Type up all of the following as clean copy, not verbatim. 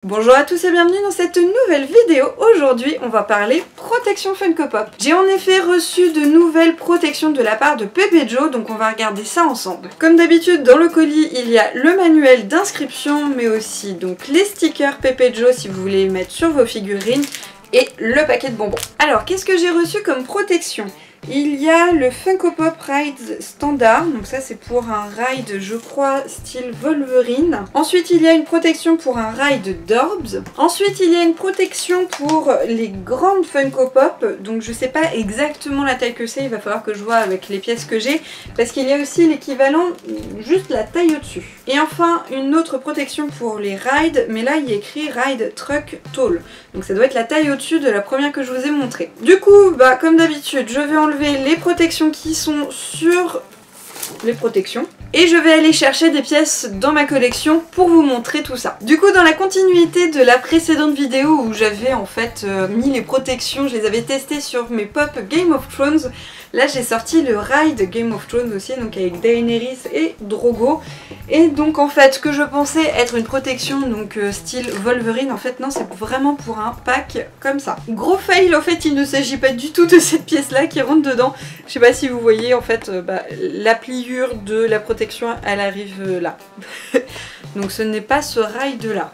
Bonjour à tous et bienvenue dans cette nouvelle vidéo. Aujourd'hui on va parler protection Funko Pop. J'ai en effet reçu de nouvelles protections de la part de Pepe Joe, donc on va regarder ça ensemble. Comme d'habitude dans le colis il y a le manuel d'inscription mais aussi donc les stickers Pepe Joe si vous voulez les mettre sur vos figurines et le paquet de bonbons. Alors qu'est-ce que j'ai reçu comme protection ? Il y a le Funko Pop Ride standard, donc ça c'est pour un ride je crois style Wolverine. Ensuite il y a une protection pour un ride d'Orbs. Ensuite il y a une protection pour les grandes Funko Pop, donc je sais pas exactement la taille que c'est, il va falloir que je vois avec les pièces que j'ai, parce qu'il y a aussi l'équivalent, juste la taille au-dessus. Et enfin une autre protection pour les rides, mais là il y a écrit Ride Truck Tall, donc ça doit être la taille au-dessus de la première que je vous ai montrée. Du coup, comme d'habitude, je vais enlever les protections qui sont sur les protections et je vais aller chercher des pièces dans ma collection pour vous montrer tout ça. Du coup dans la continuité de la précédente vidéo où j'avais en fait mis les protections, je les avais testées sur mes pop Game of Thrones, là j'ai sorti le ride Game of Thrones aussi, donc avec Daenerys et Drogo. Et donc en fait ce que je pensais être une protection donc style Wolverine, en fait non, c'est vraiment pour un pack comme ça. Gros fail, en fait il ne s'agit pas du tout de cette pièce là qui rentre dedans. Je sais pas si vous voyez en fait la pliure de la protection elle arrive là. Donc ce n'est pas ce ride là.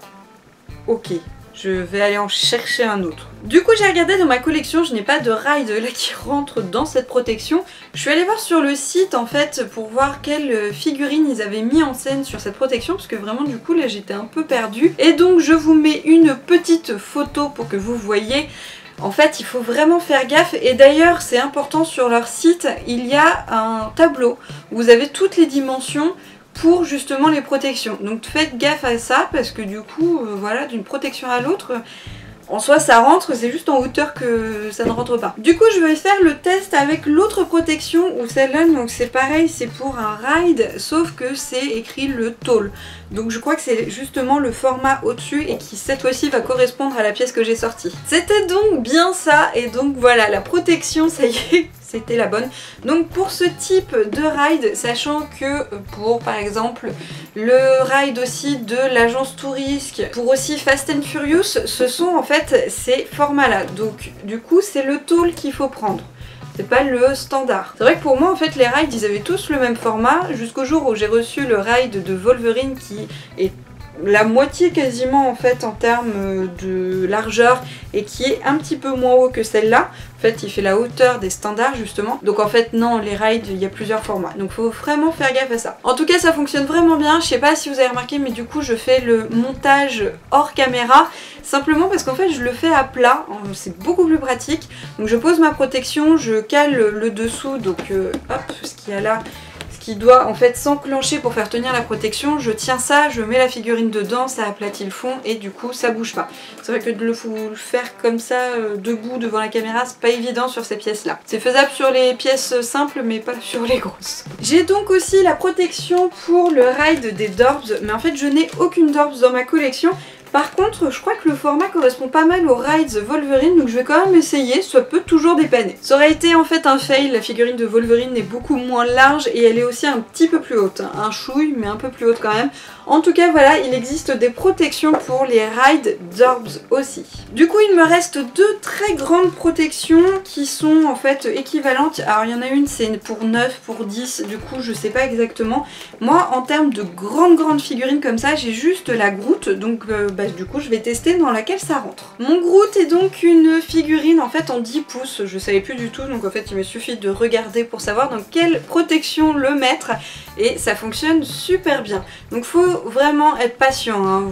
Ok, je vais aller en chercher un autre. Du coup j'ai regardé dans ma collection, je n'ai pas de ride là qui rentre dans cette protection. Je suis allée voir sur le site en fait pour voir quelles figurines ils avaient mis en scène sur cette protection, parce que vraiment du coup là j'étais un peu perdue. Et donc je vous mets une petite photo pour que vous voyez. En fait il faut vraiment faire gaffe, et d'ailleurs c'est important, sur leur site il y a un tableau où vous avez toutes les dimensions pour justement les protections. Donc faites gaffe à ça parce que du coup voilà, d'une protection à l'autre en soi ça rentre, c'est juste en hauteur que ça ne rentre pas. Du coup je vais faire le test avec l'autre protection, ou celle-là, donc c'est pareil, c'est pour un ride sauf que c'est écrit le tall. Donc je crois que c'est justement le format au-dessus et qui cette fois-ci va correspondre à la pièce que j'ai sortie. C'était donc bien ça, et donc voilà la protection, ça y est, c'était la bonne. Donc pour ce type de ride, sachant que pour par exemple le ride aussi de l'agence Tourisque, pour aussi Fast and Furious, ce sont en fait ces formats là. Donc du coup c'est le tall qu'il faut prendre. C'est pas le standard. C'est vrai que pour moi en fait les rides ils avaient tous le même format jusqu'au jour où j'ai reçu le ride de Wolverine qui est la moitié quasiment en fait en termes de largeur et qui est un petit peu moins haut que celle-là. En fait il fait la hauteur des standards justement. Donc en fait non, les rides il y a plusieurs formats. Donc faut vraiment faire gaffe à ça. En tout cas ça fonctionne vraiment bien. Je sais pas si vous avez remarqué mais du coup je fais le montage hors caméra. Simplement parce qu'en fait je le fais à plat, c'est beaucoup plus pratique. Donc je pose ma protection, je cale le dessous, donc hop, ce qu'il y a là, qui doit en fait s'enclencher pour faire tenir la protection, je tiens ça, je mets la figurine dedans, ça aplatit le fond et du coup ça bouge pas. C'est vrai que de le faire comme ça debout devant la caméra, c'est pas évident sur ces pièces là. C'est faisable sur les pièces simples mais pas sur les grosses. J'ai donc aussi la protection pour le ride des Dorbs, mais en fait je n'ai aucune Dorbs dans ma collection. Par contre, je crois que le format correspond pas mal au Rides Wolverine, donc je vais quand même essayer, ça peut toujours dépanner. Ça aurait été en fait un fail, la figurine de Wolverine est beaucoup moins large et elle est aussi un petit peu plus haute. Un chouille, mais un peu plus haute quand même. En tout cas, voilà, il existe des protections pour les Rides d'Orbs aussi. Du coup, il me reste deux très grandes protections qui sont en fait équivalentes. Alors, il y en a une, c'est pour 9, pour 10, du coup, je sais pas exactement. Moi, en termes de grandes figurines comme ça, j'ai juste la Groot, donc du coup, je vais tester dans laquelle ça rentre. Mon Groot est donc une figurine en fait en 10 pouces, je savais plus du tout, donc en fait, il me suffit de regarder pour savoir dans quelle protection le mettre, et ça fonctionne super bien. Donc, faut vraiment être patient, hein.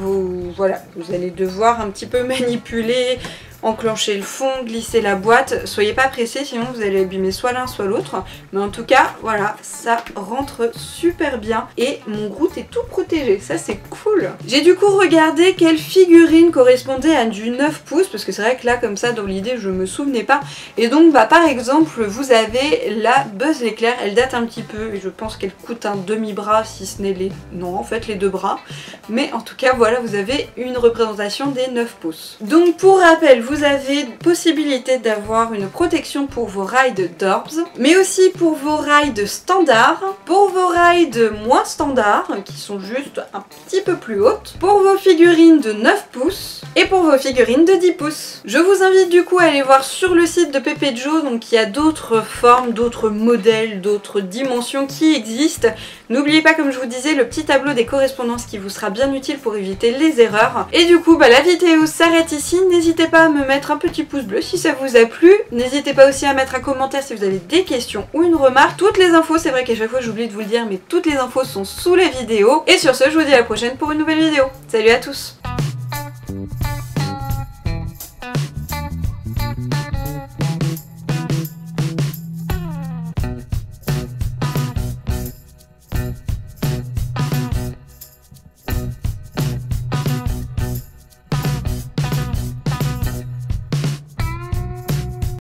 Voilà, vous allez devoir un petit peu manipuler, enclencher le fond, glisser la boîte. Soyez pas pressés, sinon vous allez abîmer soit l'un soit l'autre. Mais en tout cas, voilà, ça rentre super bien et mon Groot est tout protégé. Ça, c'est cool. J'ai du coup regardé quelle figurine correspondait à du 9 pouces, parce que c'est vrai que là, comme ça, dans l'idée, je me souvenais pas. Et donc, par exemple, vous avez la Buzz l'éclair. Elle date un petit peu et je pense qu'elle coûte un demi-bras, si ce n'est les... Non, en fait, les 2 bras. Mais en tout cas, voilà, vous avez une représentation des 9 pouces. Donc, pour rappel, vous vous avez possibilité d'avoir une protection pour vos rides d'orbs, mais aussi pour vos rides standards, pour vos rides moins standards, qui sont juste un petit peu plus hautes, pour vos figurines de 9 pouces, et pour vos figurines de 10 pouces. Je vous invite du coup à aller voir sur le site de Pepe Joe, donc il y a d'autres formes, d'autres modèles, d'autres dimensions qui existent. N'oubliez pas, comme je vous disais, le petit tableau des correspondances qui vous sera bien utile pour éviter les erreurs. Et du coup, la vidéo s'arrête ici. N'hésitez pas à me mettre un petit pouce bleu si ça vous a plu. N'hésitez pas aussi à mettre un commentaire si vous avez des questions ou une remarque. Toutes les infos, c'est vrai qu'à chaque fois j'oublie de vous le dire, mais toutes les infos sont sous la vidéo. Et sur ce, je vous dis à la prochaine pour une nouvelle vidéo. Salut à tous!